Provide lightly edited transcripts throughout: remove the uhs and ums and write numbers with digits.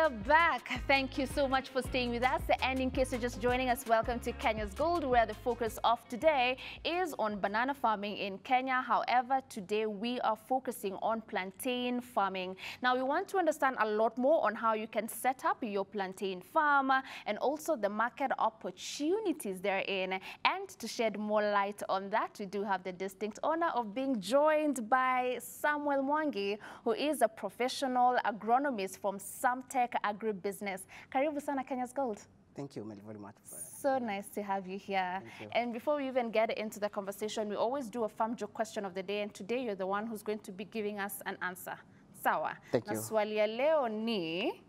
are back. Thank you so much for staying with us. And in case you're just joining us, welcome to Kenya's Gold, where the focus of today is on banana farming in Kenya. However, today we are focusing on plantain farming. Now, we want to understand a lot more on how you can set up your plantain farm and also the market opportunities therein. And to shed more light on that, we do have the distinct honor of being joined by Samuel Mwangi, who is a professional agronomist from Samtech Agribusiness. Karibu sana Kenya's Gold. Thank you very much. So nice to have you here. And before we even get into the conversation, we always do a farm joke question of the day. And today you're the one who's going to be giving us an answer. Sawa. Thank you. Na swali ya leo ni,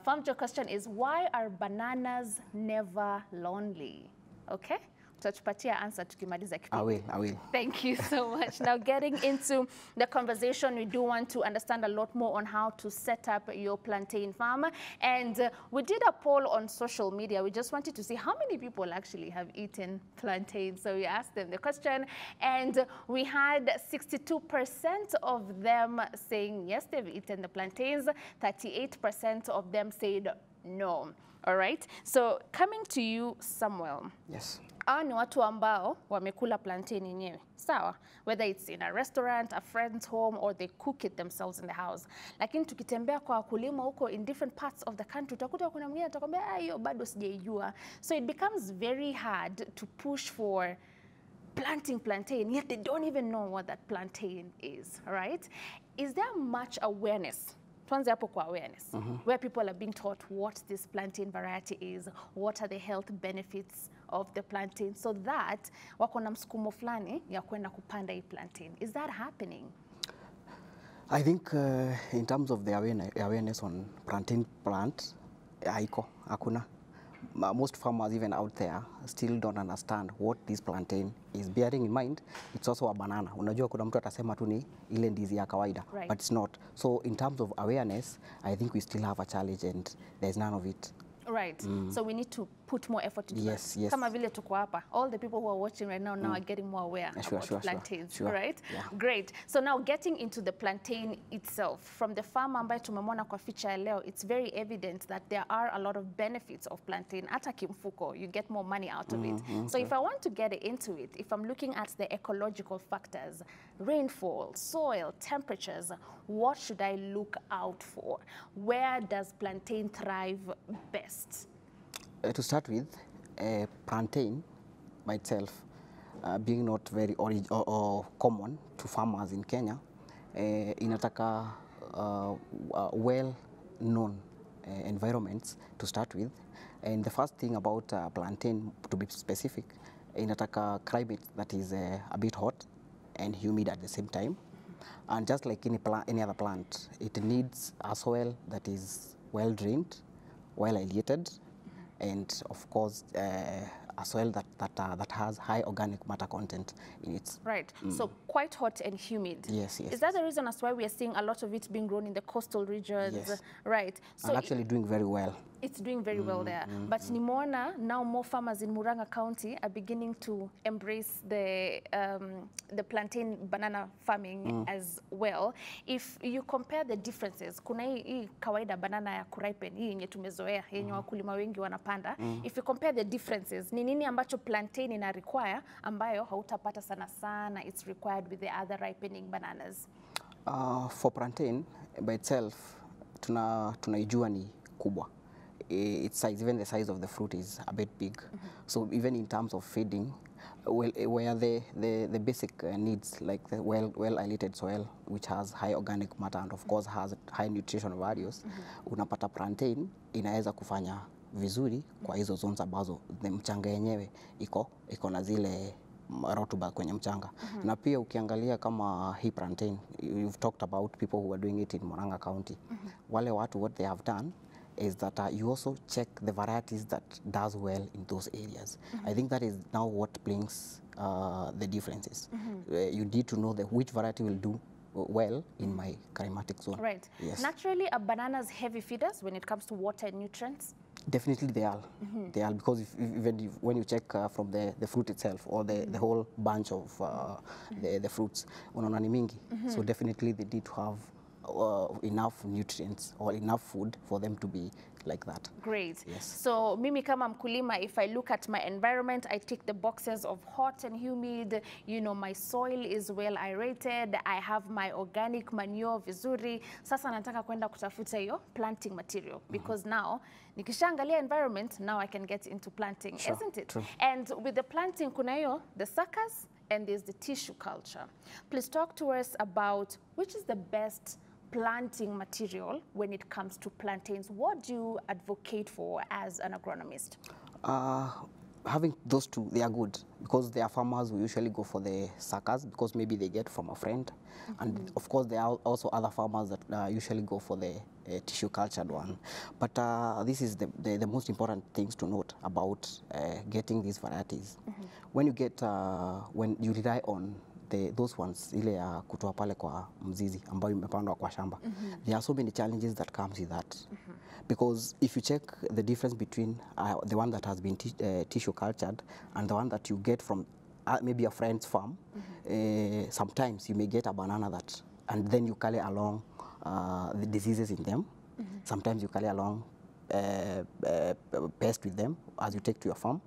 farm joke question is, why are bananas never lonely? Okay? Tutatupatia answer tukimaliza kipindi. I will. Thank you so much. Now, getting into the conversation, we do want to understand a lot more on how to set up your plantain farm. And we did a poll on social media. We just wanted to see how many people actually have eaten plantains. So we asked them the question, and we had 62% of them saying yes, they've eaten the plantains. 38% of them said no. All right. So coming to you, Samuel. Yes. Hawa ni watu ambao wamekula plantain yenyewe. Sawa, whether it's in a restaurant, a friend's home, or they cook it themselves in the house. Lakini tukitembea kwa wakulima huko in different parts of the country, utakuta kuna mwingine atakwambia hiyo bado sijaijua. So it becomes very hard to push for planting plantain, yet they don't even know what that plantain is, right? Is there much awareness? Tuanze hapo kwa awareness, where people are being taught what this plantain variety is, what are the health benefits of the plantain, so that wako na msukumo fulani ya kwenda kupanda hii plantain. Is that happening? I think in terms of the awareness on plantain plant, haiko, hakuna. Most farmers even out there still don't understand what this plantain is, bearing in mind it's also a banana. Unajua kuna mtu atasema tu ni ile ndizi ya kawaida, right, but it's not. So in terms of awareness, I think we still have a challenge and there's none of it. Right. So we need to put more effort into Yes, that. yes. Kama vile tuko hapa, all the people who are watching right now are getting more aware about plantains, sure. right? Yeah. Great. So now getting into the plantain itself, from the farm ambaye tumemwona kwa feature ya leo, it's very evident that there are a lot of benefits of plantain. Hata kimfuko, you get more money out of it. So if I want to get into it, if I'm looking at the ecological factors, rainfall, soil, temperatures, what should I look out for? Where does plantain thrive best? To start with, plantain by itself, being not very or common to farmers in Kenya, inataka well-known environments to start with. And the first thing about plantain, to be specific, inataka climate that is a bit hot and humid at the same time. And just like any other plant, it needs a soil that is well-drained, well aerated, and of course a soil that has high organic matter content in it. Right. So quite hot and humid. Yes. Is that the reason as why we are seeing a lot of it being grown in the coastal regions? Yes. Right. So and actually doing very well. It's doing very well there. But Nimona, now more farmers in Murang'a County are beginning to embrace the plantain banana farming as well. If you compare the differences, kuna hii kawaida banana ya kuripen, hii yenye tumezoea, yenye wakulima wengi wanapanda. If you compare the differences, ni nini ambacho plantain ina require ambayo hautapata sana it's required with the other ripening bananas? For plantain by itself, tunaijua ni kubwa. Its size, even the size of the fruit is a bit big. So even in terms of feeding, where the basic needs, like the well aerated soil, which has high organic matter and of course has high nutritional values, unapata plantain inaweza kufanya vizuri kwa hizo zones ambazo mchanga yenyewe iko na zile rotuba kwenye mchanga. Na pia ukiangalia kama hii plantain, you've talked about people who are doing it in Murang'a County. Wale watu, what they have done is that you also check the varieties that does well in those areas. I think that is now what brings the differences. You need to know which variety will do well in my climatic zone. Right. Yes. Naturally, are bananas heavy feeders when it comes to water and nutrients? Definitely they are. They are, because when you check from the fruit itself or the whole bunch of the fruits, unaona ni mingi. So definitely they need to have enough nutrients or enough food for them to be like that. Great. Yes. So mimi kama mkulima, if I look at my environment, I tick the boxes of hot and humid, you know, my soil is well aerated, I have my organic manure vizuri. Sasa nataka kwenda kutafuta hiyo planting material because now nikishaangalia environment, now I can get into planting, Sure, isn't it? true. And with the planting kuna hiyo the suckers and there's the tissue culture. Please talk to us about which is the best planting material when it comes to plantains. What do you advocate for as an agronomist? Having those two, they are good because they are farmers who usually go for the suckers because maybe they get from a friend. And of course, there are also other farmers that usually go for the tissue cultured one. But this is the most important things to note about getting these varieties. When you get, when you rely on those ones, ile ya kutoa pale kwa mzizi ambayo imepandwa kwa shamba, there are so many challenges that comes with that. Because if you check the difference between the one that has been tissue cultured and the one that you get from maybe a friend's farm, sometimes you may get a banana that, and then you carry along the diseases in them. Sometimes you carry along pest with them as you take to your farm.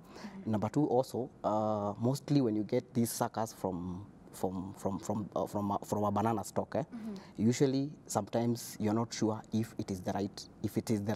Number two, also, mostly when you get these suckers from a banana stock, usually sometimes you're not sure if it is the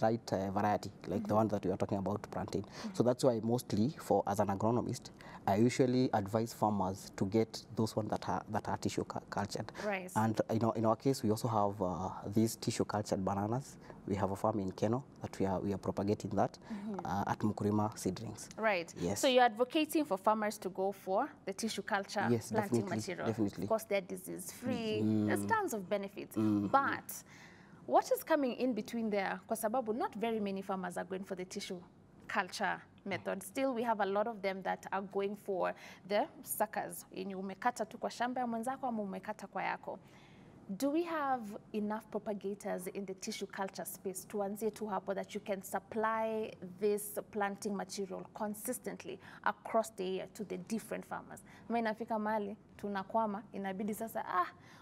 right variety, like the one that we are talking about planting. So that's why mostly as an agronomist, I usually advise farmers to get those ones that are tissue cultured. Right. And in our case, we also have these tissue cultured bananas. We have a farm in Keno that we are propagating that at Mukurima Seedlings. Right. Yes. So you're advocating for farmers to go for the tissue culture Yes, planting definitely, material. definitely. Of course, they're disease-free. There's tons of benefits. But what is coming in between there? Kwa sababu not very many farmers are going for the tissue culture method. Still, we have a lot of them that are going for the suckers. Yenye umekata tu kwa shamba ya mwenzako ama umekata kwa yako. Do we have enough propagators in the tissue culture space tuanzie tu hapo that you can supply this planting material consistently across the year to the different farmers? Ama inafika mahali tunakwama, inabidi sasa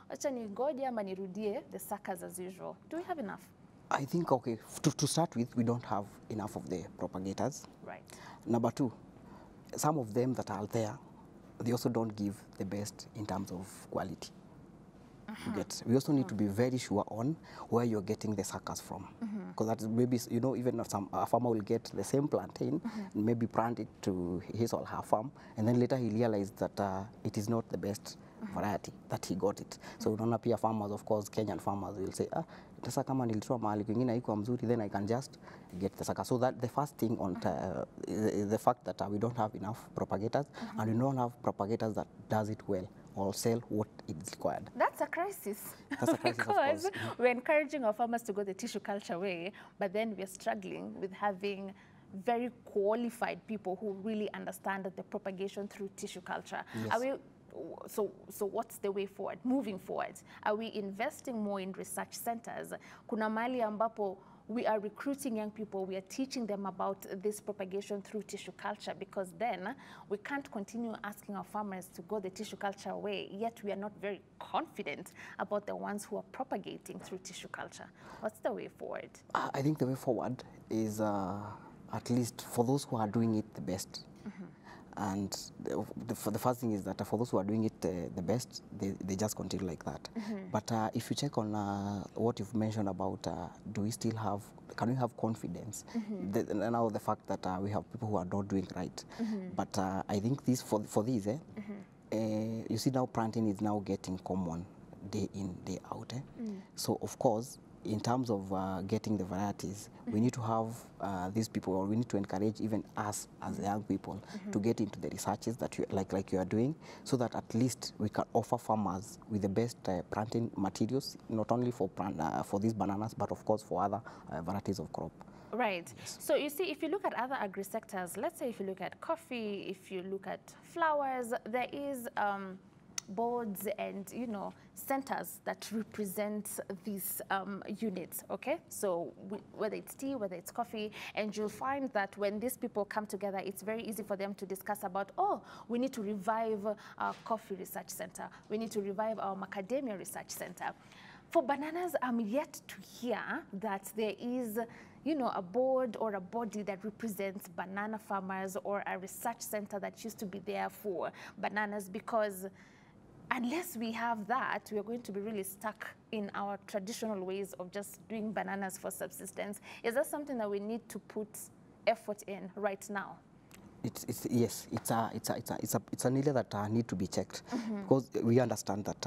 acha ningoje ama nirudie the suckers as usual. Do we have enough? I think, okay, to start with, we don't have enough of the propagators. Right. Number two, some of them that are there, they also don't give the best in terms of quality. We also need to be very sure on where you're getting the suckers from. Because that is maybe, even a farmer will get the same plantain and maybe plant it to his or her farm, and then later he realized that it is not the best variety that he got it. So unaona pia farmers, of course, Kenyan farmers will say, sasa kama nilitoa mahali kwingine haikuwa mzuri, then I can just get the sucker. So that the first thing on is the fact that we don't have enough propagators, and we don't have propagators that does it well or sell what is required. That's a crisis. That's a crisis, of because course. we're encouraging our farmers to go the tissue culture way, but then we're struggling with having very qualified people who really understand the propagation through tissue culture. Yes. Are we, so what's the way forward, moving forward? Are we investing more in research centers? Kuna mahali ambapo we are recruiting young people, we are teaching them about this propagation through tissue culture, because then we can't continue asking our farmers to go the tissue culture way, yet we are not very confident about the ones who are propagating through tissue culture. What's the way forward? I think the way forward is at least for those who are doing it the best. And the first thing is that for those who are doing it the best, they just continue like that. But if you check on what you've mentioned about can we have confidence? Now the fact that we have people who are not doing right. But I think for these, you see now planting is now getting common day in, day out. So of course, in terms of getting the varieties, we need to have these people, or we need to encourage even us as young people to get into the researches that like you are doing, so that at least we can offer farmers with the best planting materials, not only for these bananas, but of course for other varieties of crop. Right. Yes. So you see, if you look at other agri-sectors, let's say if you look at coffee, if you look at flowers, there is boards and centers that represent these units. Okay, so whether it's tea, whether it's coffee, and you'll find that when these people come together, it's very easy for them to discuss about, we need to revive our coffee research center, we need to revive our macadamia research center. For bananas, I'm yet to hear that there is, you know, a board or a body that represents banana farmers or a research center that used to be there for bananas, because unless we have that, we're going to be really stuck in our traditional ways of just doing bananas for subsistence. Is that something that we need to put effort in right now? Yes, it's an area that need to be checked, because we understand that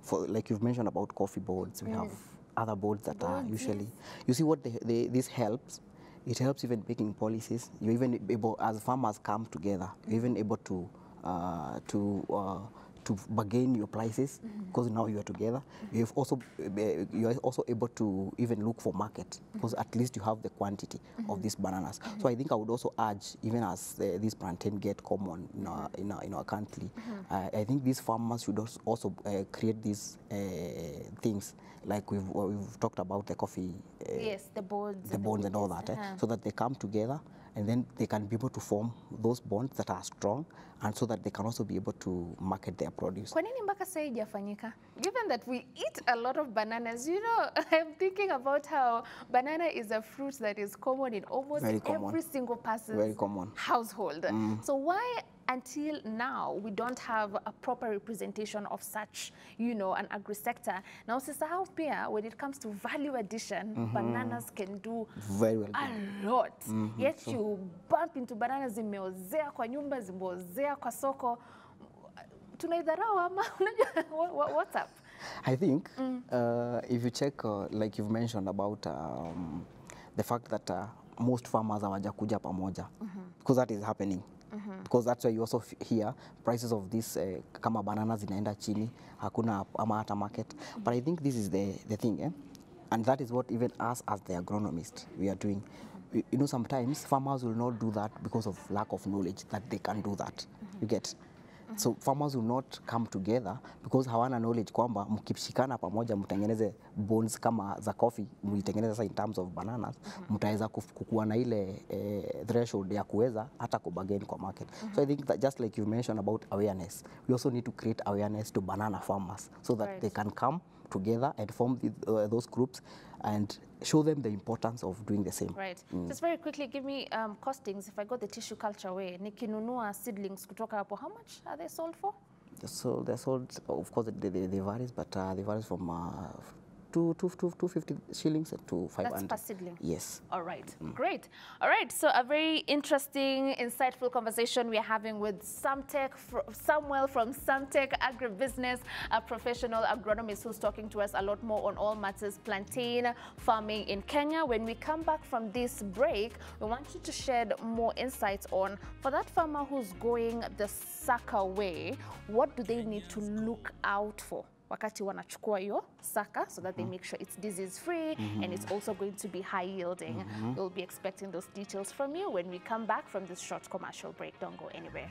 for, like you've mentioned about coffee boards, we have other boards that are usually, you see what this helps. It helps even making policies. You're even able, as farmers come together, you're even able to bargain your prices, because now you are together. You are also able to even look for market, because at least you have the quantity of these bananas. So I think I would also urge, even as these plantain get common in our country, I think these farmers should also create these things like we've talked about, the coffee, Yes, the boards and all that, so that they come together, and then they can be able to form those bonds that are strong, and so that they can also be able to market their produce. Kwa nini mpaka sasa haijafanyika? Given that we eat a lot of bananas, you know, I'm thinking about how banana is a fruit that is common in almost every single person's household. So why until now we don't have a proper representation of such, you know, an agri sector? Now usisahau pia, when it comes to value addition, bananas can do very well a lot. Yet you bump into bananas zimeozea kwa nyumba, zimeozea kwa soko. Tunaidharau ama what's up? I think if you check, like you've mentioned about the fact that most farmers hawajakuja pamoja, because that is happening. Because that's why you also hear prices of this kama bananas zinaenda chini, hakuna ama hata market. But I think this is the thing, and that is what even us as the agronomist we are doing. You know, sometimes farmers will not do that because of lack of knowledge that they can do that. You get? So farmers will not come together because hawana knowledge kwamba mkishikana pamoja mtengeneze bonds kama za coffee, mtengeneze sasa in terms of bananas, mtaweza kukua na ile threshold ya kuweza hata kubargain kwa market. So I think that just like you mentioned about awareness, we also need to create awareness to banana farmers so that they can come together and form those groups and show them the importance of doing the same. Right. Just very quickly, give me costings. If I go the tissue culture way, nikinunua seedlings kutoka hapo, how much are they sold for? So they're sold, of course, they varies, but they varies from 250 shillings to 500. That's per seedling? Yes. All right, great. All right, so a very interesting, insightful conversation we're having with Samuel from Samtech Agribusiness, a professional agronomist who's talking to us a lot more on all matters plantain farming in Kenya. When we come back from this break, we want you to shed more insights on, for that farmer who's going the Saka way, what do they need to look out for wakati wanachukua hiyo saka, so that they make sure it's disease free and it's also going to be high yielding. We'll be expecting those details from you when we come back from this short commercial break. Don't go anywhere.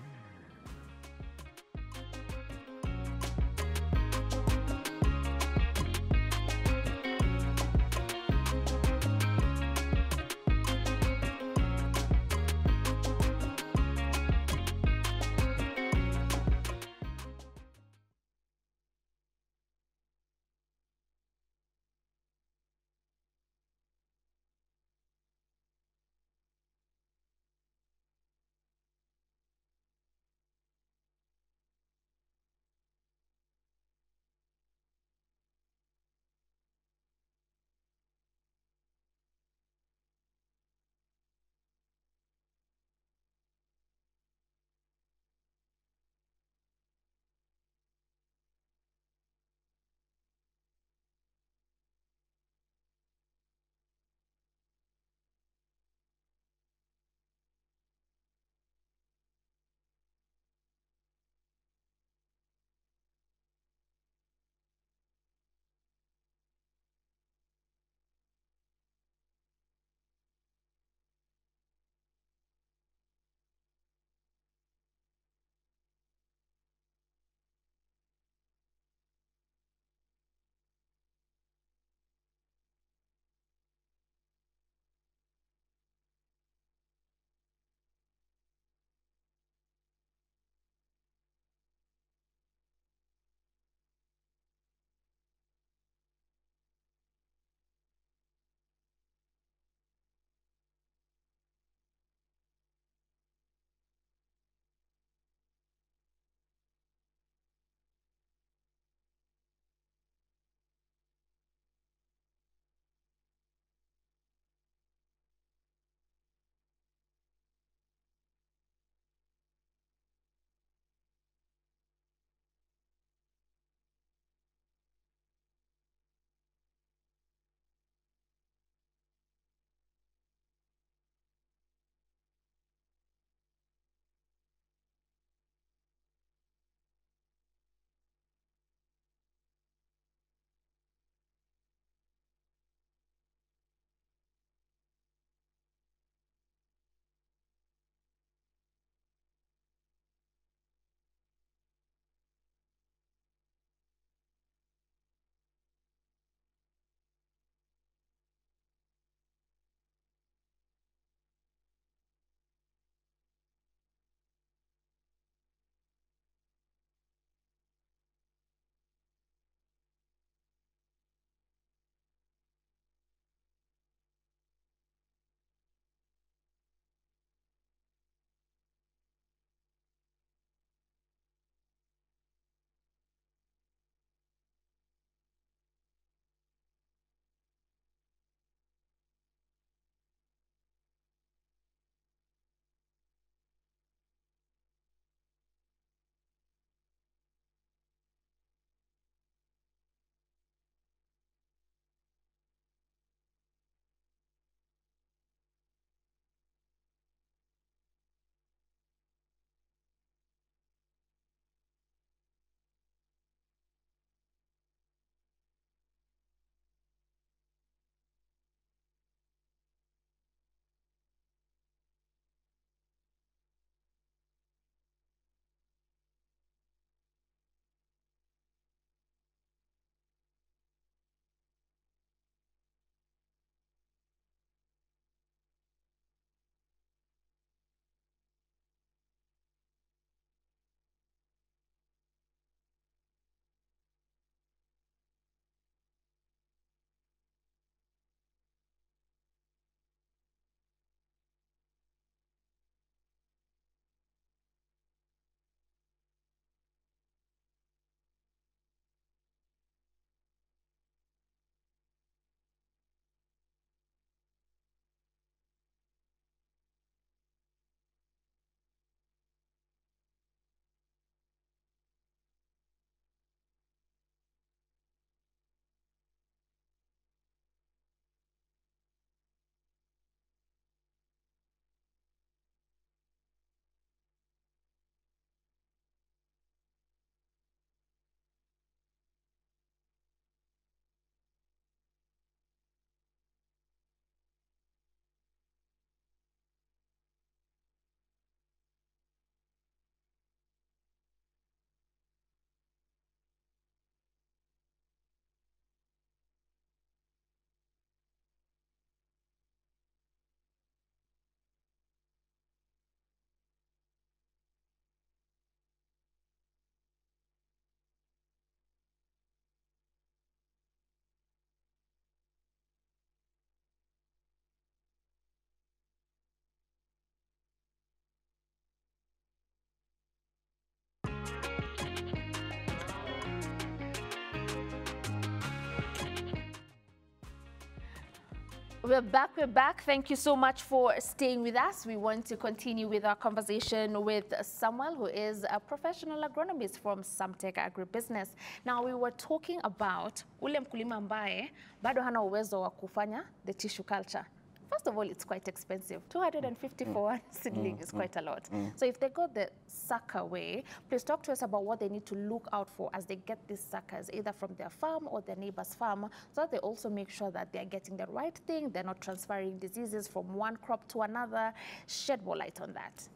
We're back, we're back. Thank you so much for staying with us. We want to continue with our conversation with Samuel, who is a professional agronomist from Samtech Agribusiness. Now, we were talking about ule mkulima ambaye bado hana uwezo wa kufanya the tissue culture. First of all, it's quite expensive. 250 for one seedling is quite a lot. So if they go the sucker way, please talk to us about what they need to look out for as they get these suckers, either from their farm or their neighbor's farm, so that they also make sure that they're getting the right thing, they're not transferring diseases from one crop to another. Shed more light on that.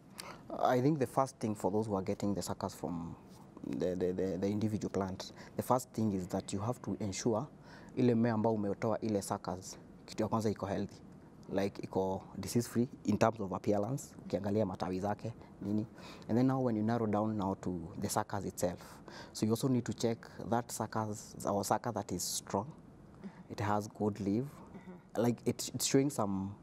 I think the first thing for those who are getting the suckers from the individual plant, the first thing is that you have to ensure ile mmea ambao umetoa ile suckers, kitu ya kwanza iko healthy. Like iko disease free in terms of appearance, ukiangalia matawi zake nini. And then now when you narrow down now to the suckers itself, so you also need to check that sucker that is strong, it has good leaf, like it's showing some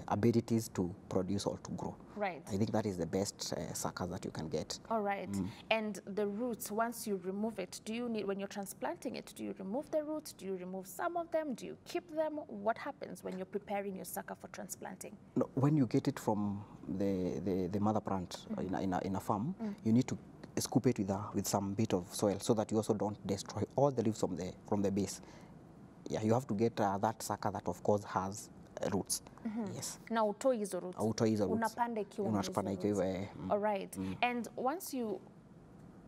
abilities to produce or to grow. Right. I think that is the best sucker that you can get. All right. And the roots, once you remove it, do you need, when you're transplanting it, do you remove the roots? Do you remove some of them? Do you keep them? What happens when you're preparing your sucker for transplanting? No, when you get it from the mother plant in a farm, you need to scoop it with some bit of soil so that you also don't destroy all the leaves from the base. Yeah, you have to get that sucker that of course has roots. Yes. Na utoi hizo roots. Utoi hizo roots. Unapanda ikiwa na hizo roots. All right. And once you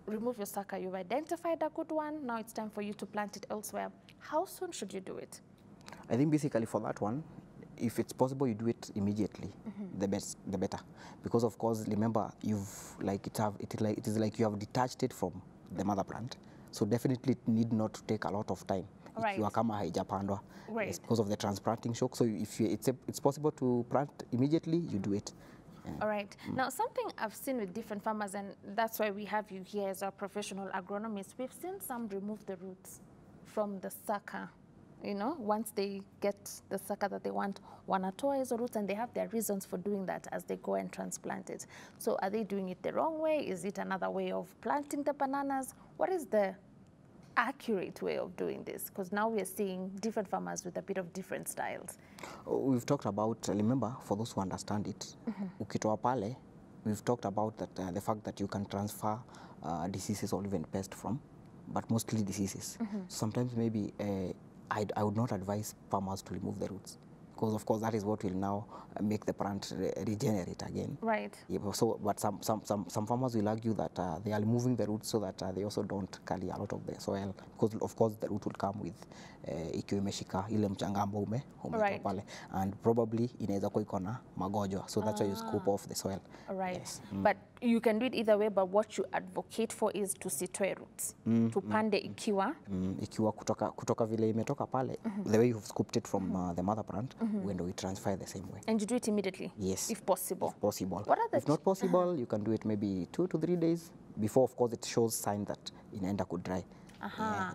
remove your sucker, you've identified a good one. Now it's time for you to plant it elsewhere. How soon should you do it? I think basically for that one, if it's possible, you do it immediately. The better, because of course, remember it is like you have detached it from the mother plant. So definitely it need not to take a lot of time. Right. Ikiwa kama haijapandwa, right. Yes, because of the transplanting shock. So if it's possible to plant immediately, you do it. All right. Now, something I've seen with different farmers, and that's why we have you here as a professional agronomist, we've seen some remove the roots from the sucker. You know, once they get the sucker that they want, wanatoa hizo roots, and they have their reasons for doing that as they go and transplant it. So are they doing it the wrong way? Is it another way of planting the bananas? What is the accurate way of doing this? Because now we are seeing different farmers with a bit of different styles. We've talked about, remember, for those who understand it, ukitoa pale, we've talked about that the fact that you can transfer diseases or even pests from, but mostly diseases. Sometimes maybe I would not advise farmers to remove the roots, because of course that is what will now make the plant regenerate again. Right. Yeah, so, but some farmers will argue that they are removing the roots so that they also don't carry a lot of the soil, because of course the root will come with ikiwa imeshika ile mchanga ambao umetoa pale, and probably inaweza kuwa iko na magonjwa, so that's why you scoop off the soil. Right. Yes. But you can do it either way, but what you advocate for is to sitoe roots. Tupande ikiwa ikiwa kutoka vile imetoka pale, the way you've scooped it from the mother plant, when we transfer the same way. And you do it immediately? Yes. If possible? If possible. What are the if not possible, you can do it maybe 2 to 3 days before, of course, it shows sign that inaenda kudry.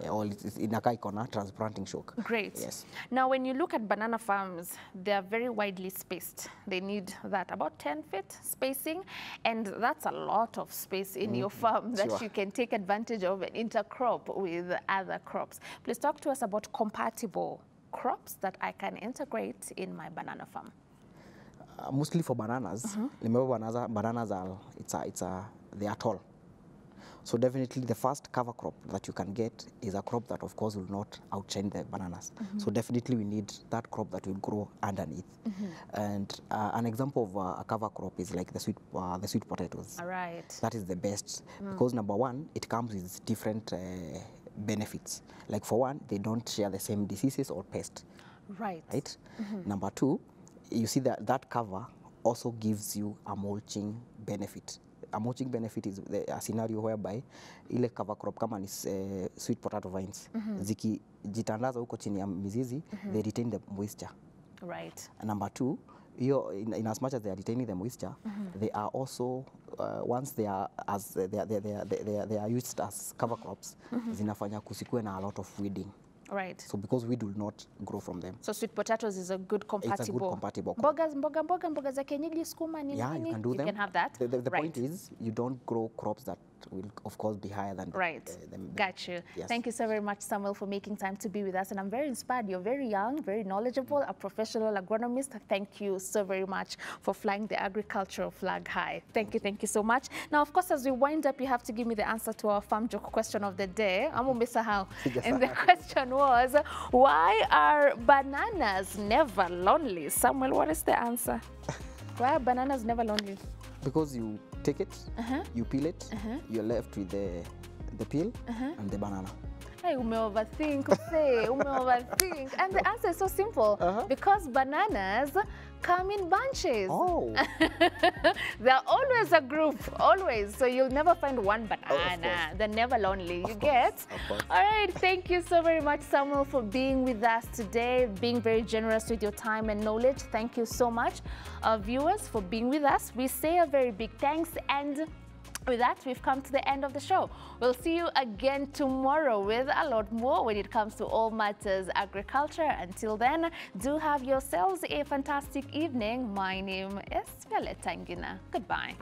Or inakaa iko na transplanting shock. Great. Yes. Now, when you look at banana farms, they are very widely spaced. They need that, about 10 feet spacing, and that's a lot of space in your farm that you can take advantage of and intercrop with other crops. Please talk to us about compatible crops that I can integrate in my banana farm. Mostly for bananas. Remember, bananas are they are tall. So definitely the first cover crop that you can get is a crop that of course will not outshine the bananas. So definitely we need that crop that will grow underneath. And an example of a cover crop is like the sweet potatoes. All right. That is the best, because number one, it comes with different benefits. Like for one, they don't share the same diseases or pests. Right. Right? Number two, you see that cover also gives you a mulching benefit. A mulching benefit is a scenario whereby ile cover crop kama ni sweet potato vines, zikijitandaza huko chini ya mizizi, they retain the moisture. Right. And number two, in as much as they are retaining the moisture, they are also once they are used as cover crops, zinafanya kusikue na a lot of weeding. Right. So because weed will not grow from them. So sweet potatoes is a good compatible. It's a good compatible. Mboga za kienyeji, sukuma nini. Yeah, you can do them. You can have that. The point is, you don't grow crops that will of course be higher than Right. Got you. Yes. Thank you so very much, Samuel, for making time to be with us. And I'm very inspired. You're very young, very knowledgeable, a professional agronomist. Thank you so very much for flying the agricultural flag high. Thank you so much. Now, of course, as we wind up, you have to give me the answer to our farm joke question of the day. I'm Umesahau. And the question was, why are bananas never lonely? Samuel, what is the answer? Why are bananas never lonely? Because you take it, you peel it, you're left with the peel and the banana. Hey, overthink, say, overthink. And the answer is so simple. Because bananas come in bunches. Oh. They're always a group, always. So you'll never find one banana. They're never lonely. You get? All right. Thank you so very much, Samuel, for being with us today, being very generous with your time and knowledge. Thank you so much, our viewers, for being with us. We say a very big thanks, and with that, we've come to the end of the show. We'll see you again tomorrow with a lot more when it comes to all matters agriculture. Until then, do have yourselves a fantastic evening. My name is Violetta Ngina. Goodbye.